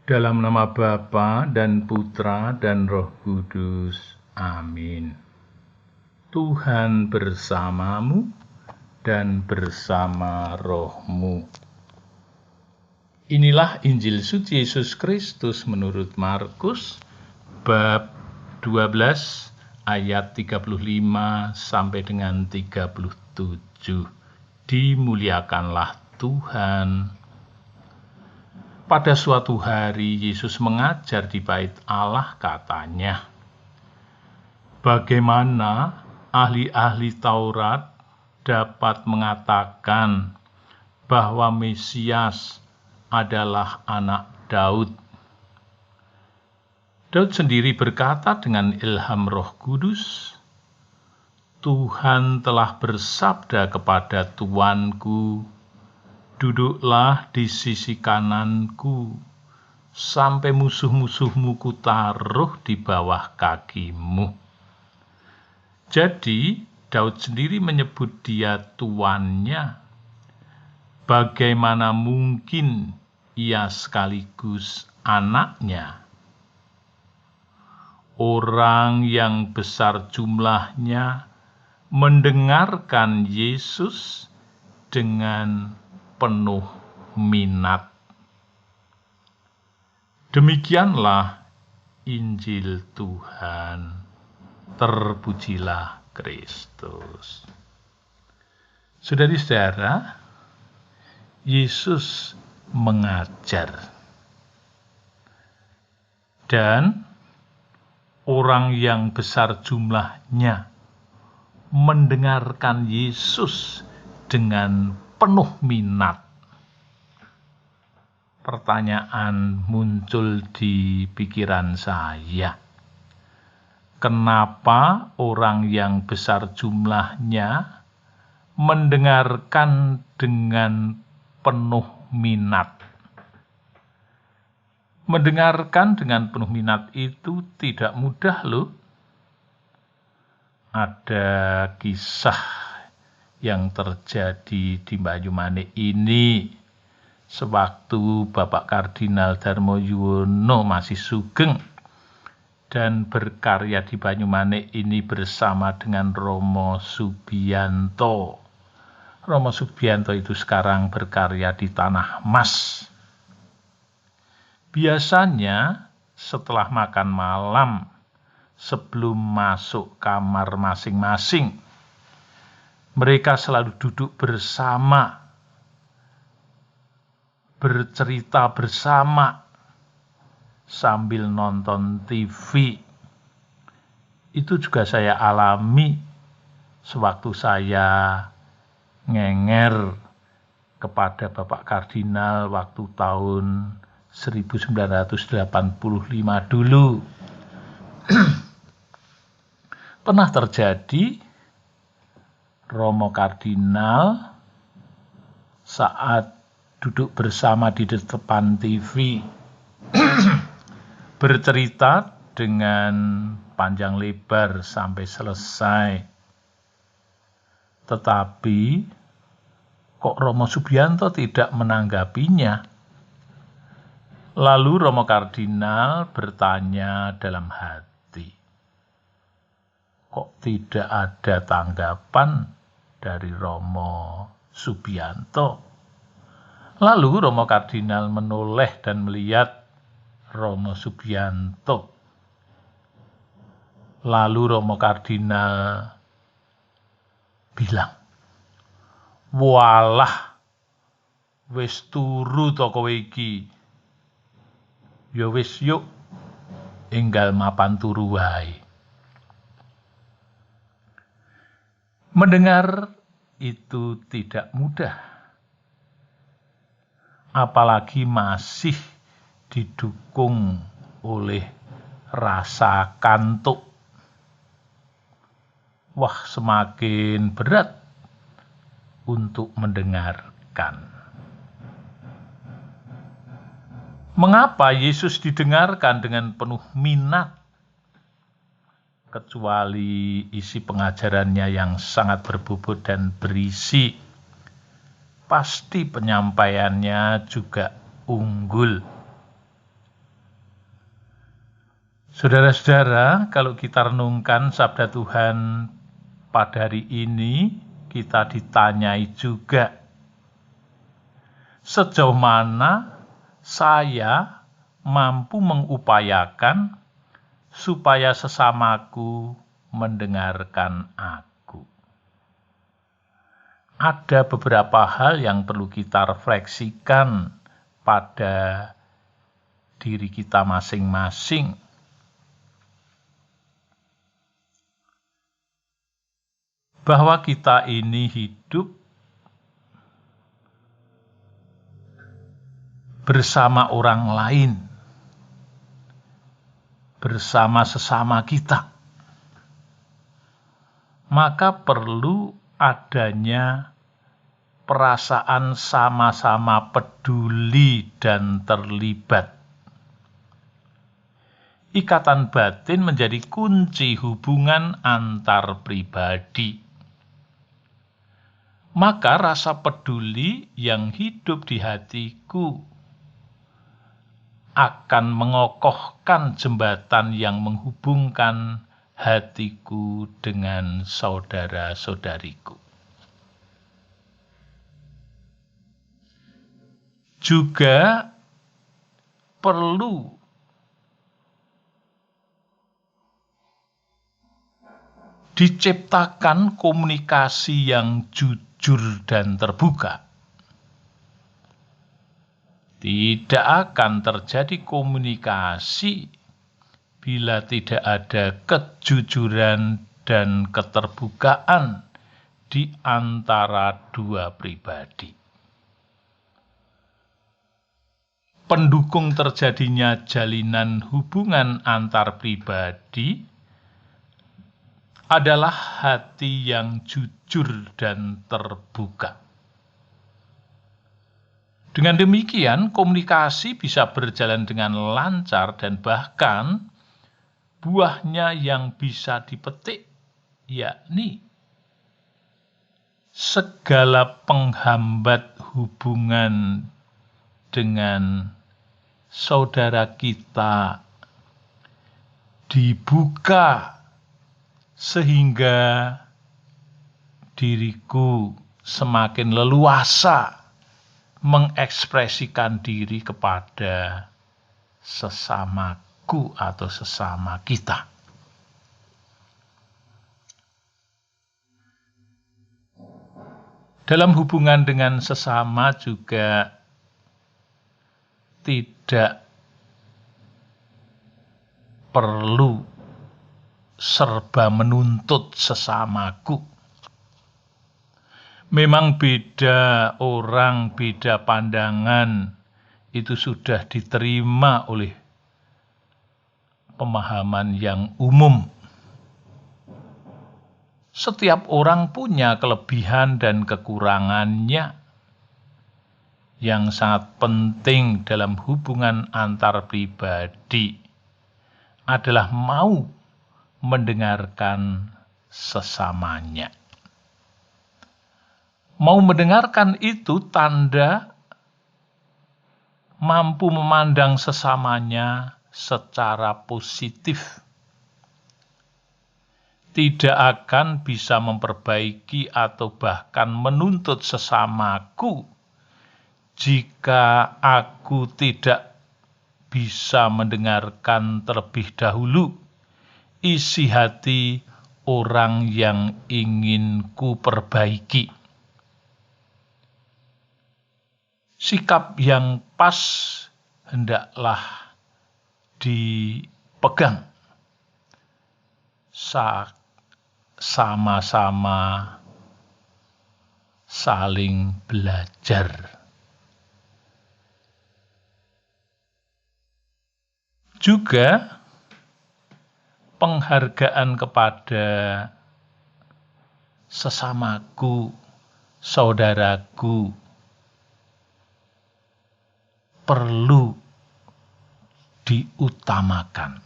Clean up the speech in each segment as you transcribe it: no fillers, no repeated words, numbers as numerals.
Dalam nama Bapa dan Putra dan Roh Kudus. Amin. Tuhan bersamamu dan bersama rohmu. Inilah Injil suci Yesus Kristus menurut Markus bab 12 ayat 35 sampai dengan 37. Dimuliakanlah Tuhan. Pada suatu hari Yesus mengajar di bait Allah, katanya, bagaimana ahli-ahli Taurat dapat mengatakan bahwa Mesias adalah anak Daud? Daud sendiri berkata dengan ilham Roh Kudus, Tuhan telah bersabda kepada Tuanku, duduklah di sisi kananku, sampai musuh-musuhmu kutaruh di bawah kakimu. Jadi, Daud sendiri menyebut dia tuannya. Bagaimana mungkin ia sekaligus anaknya? Orang yang besar jumlahnya mendengarkan Yesus dengan penuh minat. Demikianlah Injil Tuhan. Terpujilah Kristus. Saudara-saudara, Yesus mengajar. Dan orang yang besar jumlahnya mendengarkan Yesus dengan penuh minat. Pertanyaan muncul di pikiran saya. Kenapa orang yang besar jumlahnya mendengarkan dengan penuh minat? Mendengarkan dengan penuh minat itu tidak mudah loh. Ada kisah yang terjadi di Banyumanik ini sewaktu Bapak Kardinal Darmo Yuwono masih sugeng dan berkarya di Banyumanik ini bersama dengan Romo Subianto. Romo Subianto itu sekarang berkarya di Tanah Mas. Biasanya setelah makan malam, sebelum masuk kamar masing-masing, mereka selalu duduk bersama, bercerita bersama, sambil nonton TV. Itu juga saya alami sewaktu saya ngenger kepada Bapak Kardinal waktu tahun 1985 dulu. Pernah terjadi Romo Kardinal saat duduk bersama di depan TV bercerita dengan panjang lebar sampai selesai. Tetapi kok Romo Subianto tidak menanggapinya? Lalu Romo Kardinal bertanya dalam hati, kok tidak ada tanggapan dari Romo Subianto? Lalu Romo Kardinal menoleh dan melihat Romo Subianto. Lalu Romo Kardinal bilang, walah, wis turu to kowe iki. Ya wis yuk, enggal mapan turu wae. Mendengar itu tidak mudah. Apalagi masih didukung oleh rasa kantuk. Wah, semakin berat untuk mendengarkan. Mengapa Yesus didengarkan dengan penuh minat? Kecuali isi pengajarannya yang sangat berbobot dan berisi, pasti penyampaiannya juga unggul. Saudara-saudara, kalau kita renungkan sabda Tuhan pada hari ini, kita ditanyai juga, sejauh mana saya mampu mengupayakan supaya sesamaku mendengarkan aku. Ada beberapa hal yang perlu kita refleksikan pada diri kita masing-masing. Bahwa kita ini hidup bersama orang lain, bersama sesama kita. Maka perlu adanya perasaan sama-sama peduli dan terlibat. Ikatan batin menjadi kunci hubungan antar pribadi. Maka rasa peduli yang hidup di hatiku akan mengokohkan jembatan yang menghubungkan hatiku dengan saudara-saudariku. Juga perlu diciptakan komunikasi yang jujur dan terbuka. Tidak akan terjadi komunikasi bila tidak ada kejujuran dan keterbukaan di antara dua pribadi. Pendukung terjadinya jalinan hubungan antar pribadi adalah hati yang jujur dan terbuka. Dengan demikian, komunikasi bisa berjalan dengan lancar dan bahkan buahnya yang bisa dipetik, yakni segala penghambat hubungan dengan saudara kita dibuka sehingga diriku semakin leluasa mengekspresikan diri kepada sesamaku atau sesama kita. Dalam hubungan dengan sesama juga tidak perlu serba menuntut sesamaku. Memang beda orang, beda pandangan, itu sudah diterima oleh pemahaman yang umum. Setiap orang punya kelebihan dan kekurangannya. Yang sangat penting dalam hubungan antar pribadi adalah mau mendengarkan sesamanya. Mau mendengarkan itu tanda mampu memandang sesamanya secara positif. Tidak akan bisa memperbaiki atau bahkan menuntut sesamaku jika aku tidak bisa mendengarkan terlebih dahulu isi hati orang yang ingin ku perbaiki. Sikap yang pas hendaklah dipegang. Sama-sama saling belajar. Juga penghargaan kepada sesamaku, saudaraku, perlu diutamakan.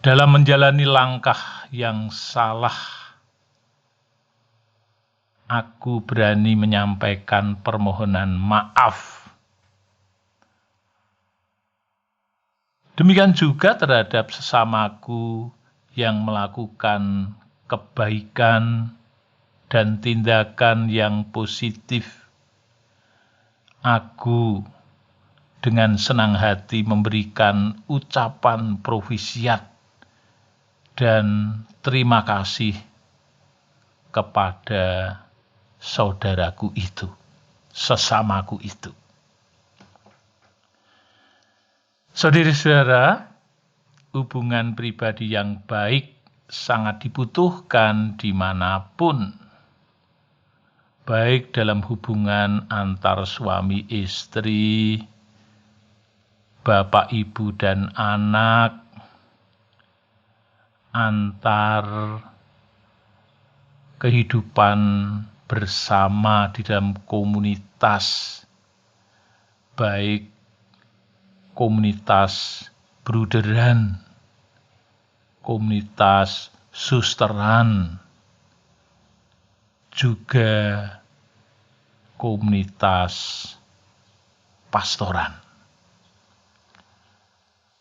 Dalam menjalani langkah yang salah, aku berani menyampaikan permohonan maaf. Demikian juga terhadap sesamaku yang melakukan kebaikan dan tindakan yang positif. Aku dengan senang hati memberikan ucapan profisiat dan terima kasih kepada saudaraku itu, sesamaku itu. Saudara-saudara, hubungan pribadi yang baik sangat dibutuhkan dimanapun, baik dalam hubungan antar suami istri, bapak ibu dan anak, antar kehidupan bersama di dalam komunitas, baik komunitas bruderan, komunitas susteran, juga komunitas pastoran.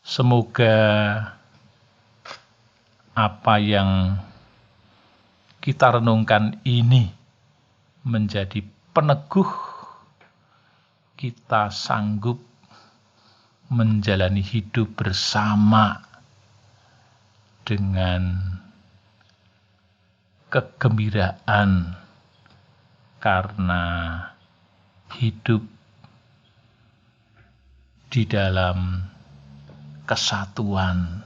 Semoga apa yang kita renungkan ini menjadi peneguh kita sanggup menjalani hidup bersama dengan kegembiraan karena hidup di dalam kesatuan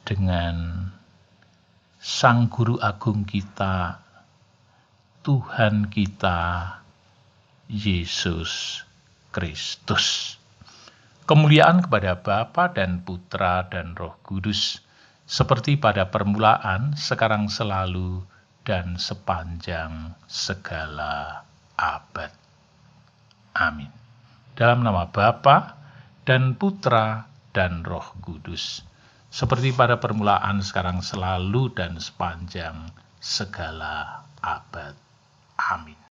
dengan Sang Guru Agung kita, Tuhan kita, Yesus Kristus. Kemuliaan kepada Bapa dan Putra dan Roh Kudus, seperti pada permulaan, sekarang, selalu, dan sepanjang segala abad. Amin. Dalam nama Bapa dan Putra dan Roh Kudus, seperti pada permulaan, sekarang, selalu, dan sepanjang segala abad. Amin.